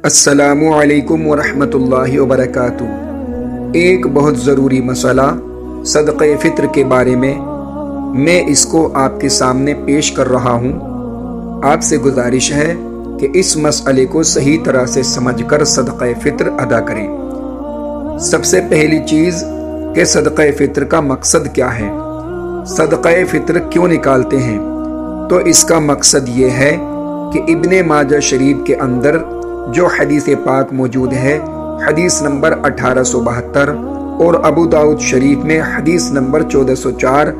अस्सलामु अलैकुम वरहमतुल्लाहि वबरकातुहू। एक बहुत ज़रूरी मसला सदक़े फ़ित्र के बारे में मैं इसको आपके सामने पेश कर रहा हूँ। आपसे गुजारिश है कि इस मसले को सही तरह से समझकर सदक़े फ़ित्र अदा करें। सबसे पहली चीज़ कि सदक़े फ़ित्र का मकसद क्या है, सदक़े फ़ित्र क्यों निकालते हैं। तो इसका मकसद ये है कि इब्ने माजा शरीफ के अंदर जो हदीस पाक मौजूद है, हदीस नंबर 1872 और अबू दाऊद शरीफ में हदीस नंबर 1404,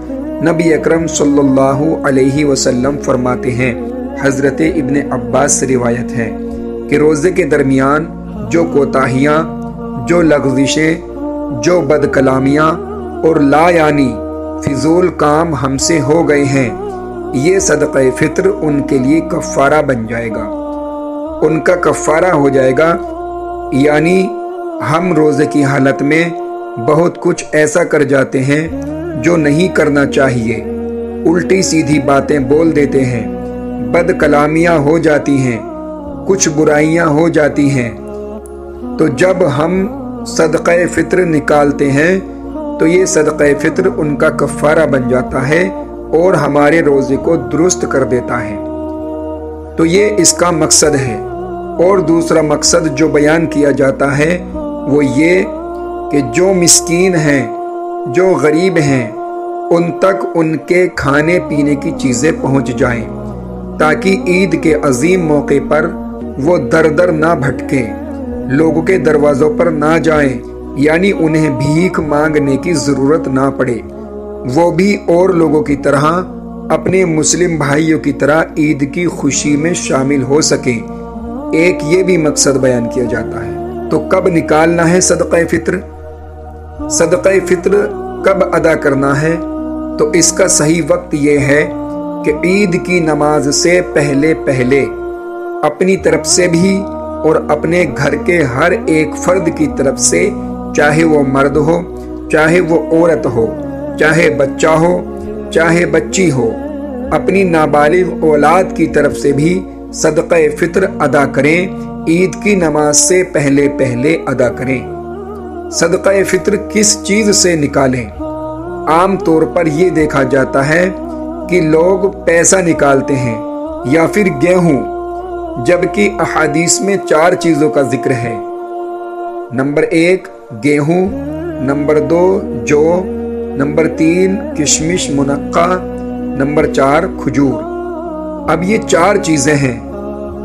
नबी अकरम सल्लल्लाहु अलैहि वसल्लम फरमाते हैं, हज़रत इब्ने अब्बास से रिवायत है कि रोज़े के दरमियान जो कोताहियाँ, जो लग़ज़िशें, जो बदकलामियाँ और लायानी फिजूल काम हमसे हो गए हैं, ये सदक़े फ़ित्र उनके लिए कफ़ारा बन जाएगा, उनका कफ़ारा हो जाएगा। यानी हम रोज़े की हालत में बहुत कुछ ऐसा कर जाते हैं जो नहीं करना चाहिए, उल्टी सीधी बातें बोल देते हैं, बदकलामियाँ हो जाती हैं, कुछ बुराइयाँ हो जाती हैं। तो जब हम सदक़े फ़ित्र निकालते हैं तो ये सदक़े फ़ित्र उनका कफ़ारा बन जाता है और हमारे रोज़े को दुरुस्त कर देता है। तो ये इसका मकसद है। और दूसरा मकसद जो बयान किया जाता है वो ये कि जो मिस्कीन हैं, जो गरीब हैं, उन तक उनके खाने पीने की चीज़ें पहुंच जाएं, ताकि ईद के अजीम मौके पर वो दर दर ना भटके, लोगों के दरवाज़ों पर ना जाएं, यानी उन्हें भीख मांगने की ज़रूरत ना पड़े, वो भी और लोगों की तरह अपने मुस्लिम भाइयों की तरह ईद की खुशी में शामिल हो सकें। एक ये भी मकसद बयान किया जाता है। तो कब निकालना है सदक़े फ़ित्र, सदक़े फ़ित्र कब अदा करना है, तो इसका सही वक्त ये है कि ईद की नमाज से पहले पहले अपनी तरफ से भी और अपने घर के हर एक फर्द की तरफ से, चाहे वो मर्द हो, चाहे वो औरत हो, चाहे बच्चा हो, चाहे बच्ची हो, अपनी नाबालिग औलाद की तरफ से भी सदक़े फ़ित्र अदा करें। ईद की नमाज से पहले पहले अदा करें। सदक़े फ़ित्र किस चीज़ से निकालें। आम तौर पर यह देखा जाता है कि लोग पैसा निकालते हैं या फिर गेहूं, जबकि अहादीस में 4 चीज़ों का जिक्र है। नंबर 1 गेहूं, नंबर 2 जौ, नंबर 3 किशमिश मुनक्का, नंबर 4 खजूर। अब ये 4 चीज़ें हैं,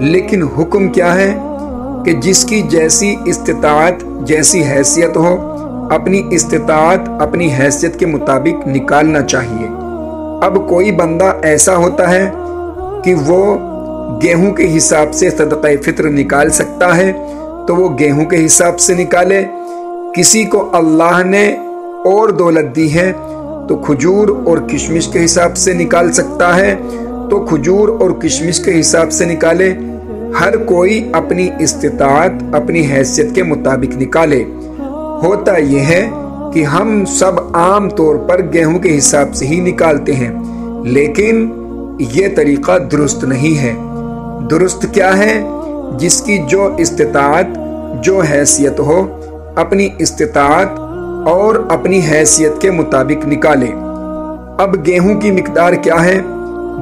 लेकिन हुक्म क्या है कि जिसकी जैसी इस्तिताअत, जैसी हैसियत हो, अपनी इस्तिताअत अपनी हैसियत के मुताबिक निकालना चाहिए। अब कोई बंदा ऐसा होता है कि वो गेहूं के हिसाब से सदक़े फ़ित्र निकाल सकता है तो वो गेहूं के हिसाब से निकाले। किसी को अल्लाह ने और दौलत दी है तो खजूर और किशमिश के हिसाब से निकाल सकता है तो खजूर और किशमिश के हिसाब से निकाले। हर कोई अपनी इस्तिताअत, अपनी हैसियत के मुताबिक निकाले। होता यह है कि हम सब आम तौर पर गेहूं के हिसाब से ही निकालते हैं, लेकिन ये तरीका दुरुस्त नहीं है। दुरुस्त क्या है? जिसकी जो इस्तिताअत, जो हैसियत हो, अपनी इस्तिताअत और अपनी हैसियत के मुताबिक निकाले। अब गेहूं की मिकदार क्या है?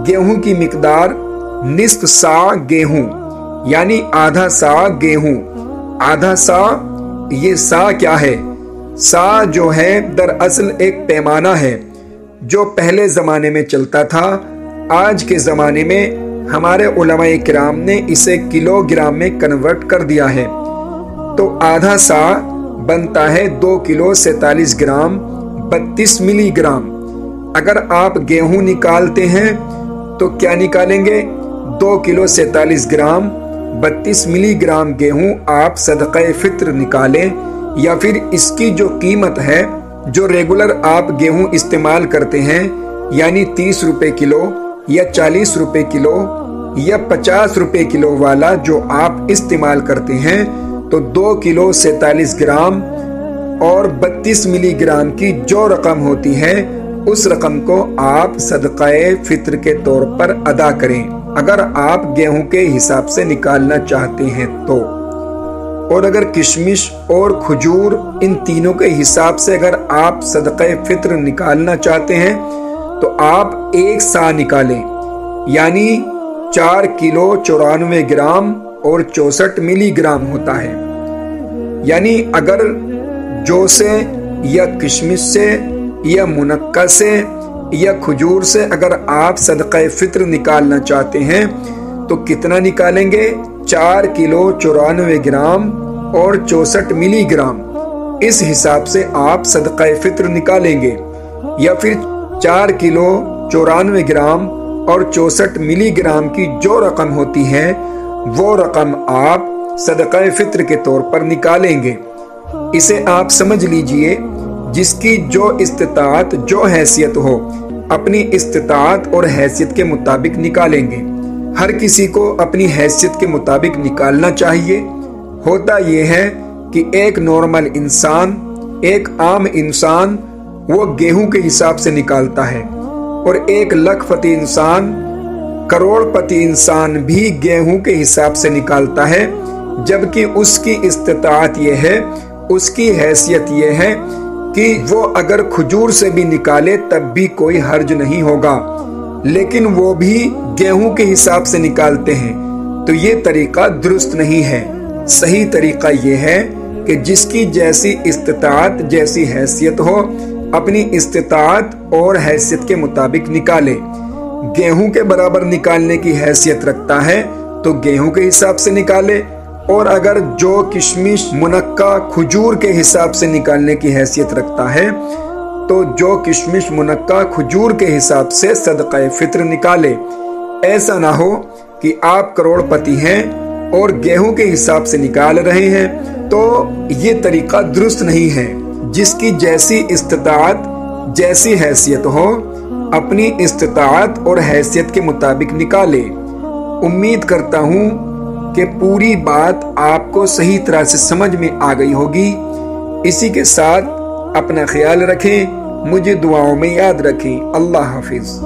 गेहूं की मिकदार निस्फ सा गेहूं, यानी आधा सा गेहूं। आधा सा, ये सा क्या है? सा जो है दरअसल एक पैमाना है जो पहले ज़माने में चलता था। आज के ज़माने में हमारे उलमाए किराम ने इसे किलोग्राम में कन्वर्ट कर दिया है। तो आधा सा बनता है 2 किलो 47 ग्राम 32 मिलीग्राम। अगर आप गेहूं निकालते हैं तो क्या निकालेंगे? 2 किलो 47 ग्राम 32 मिलीग्राम गेहूं आप सदक़े फ़ित्र निकालें, या फिर इसकी जो कीमत है, जो रेगुलर आप गेहूं इस्तेमाल करते हैं, यानी 30 रुपए किलो या 40 रुपए किलो या 50 रुपए किलो वाला जो आप इस्तेमाल करते हैं, तो 2 किलो 47 ग्राम और 32 मिलीग्राम की जो रकम होती है, उस रकम को आप सदक़े फ़ित्र के तौर पर अदा करें, अगर आप गेहूं के हिसाब से निकालना चाहते हैं तो। और अगर किशमिश और खजूर इन तीनों के हिसाब से अगर आप सदक़े फित्र निकालना चाहते हैं तो आप 1 सा निकालें, यानी 4 किलो 94 ग्राम और 64 मिलीग्राम होता है। यानी अगर जौ से या किशमिश से या मुनक्का से या खजूर से अगर आप सदक़े फित्र निकालना चाहते हैं तो कितना निकालेंगे? 4 किलो 94 ग्राम और 64 मिलीग्राम, इस हिसाब से आप सदक़े फित्र निकालेंगे। या फिर 4 किलो 94 ग्राम और 64 मिलीग्राम की जो रकम होती है वो रकम आप सदक़े फित्र के तौर पर निकालेंगे। इसे आप समझ लीजिए, जिसकी जो इस्तिताअत जो हैसियत हो अपनी इस्तिताअत और हैसियत के मुताबिक निकालेंगे। हर किसी को अपनी हैसियत के मुताबिक निकालना चाहिए। होता यह है कि एक नॉर्मल इंसान, एक आम इंसान वो गेहूं के हिसाब से निकालता है और एक लखपति इंसान, करोड़पति इंसान भी गेहूं के हिसाब से निकालता है, जबकि उसकी इस्तिताअत यह है, उसकी हैसियत यह है कि वो अगर खजूर से भी निकाले तब भी कोई हर्ज नहीं होगा, लेकिन वो भी गेहूं के हिसाब से निकालते हैं। तो ये तरीका दुरुस्त नहीं है। सही तरीका ये है कि जिसकी जैसी इस्तिताअत जैसी हैसियत हो अपनी इस्तिताअत और हैसियत के मुताबिक निकाले। गेहूं के बराबर निकालने की हैसियत रखता है तो गेहूं के हिसाब से निकाले, और अगर जो किशमिश मुनक्का खजूर के हिसाब से निकालने की हैसियत रखता है तो जो किशमिश मुनक्का खजूर के हिसाब से सदक़े फित्र निकाले। ऐसा ना हो कि आप करोड़पति हैं और गेहूं के हिसाब से निकाल रहे हैं, तो ये तरीका दुरुस्त नहीं है। जिसकी जैसी इस्तिताअत जैसी हैसियत हो अपनी इस्तिताअत और हैसियत के मुताबिक निकाले। उम्मीद करता हूँ कि पूरी बात आपको सही तरह से समझ में आ गई होगी। इसी के साथ अपना ख्याल रखें, मुझे दुआओं में याद रखें। अल्लाह हाफिज।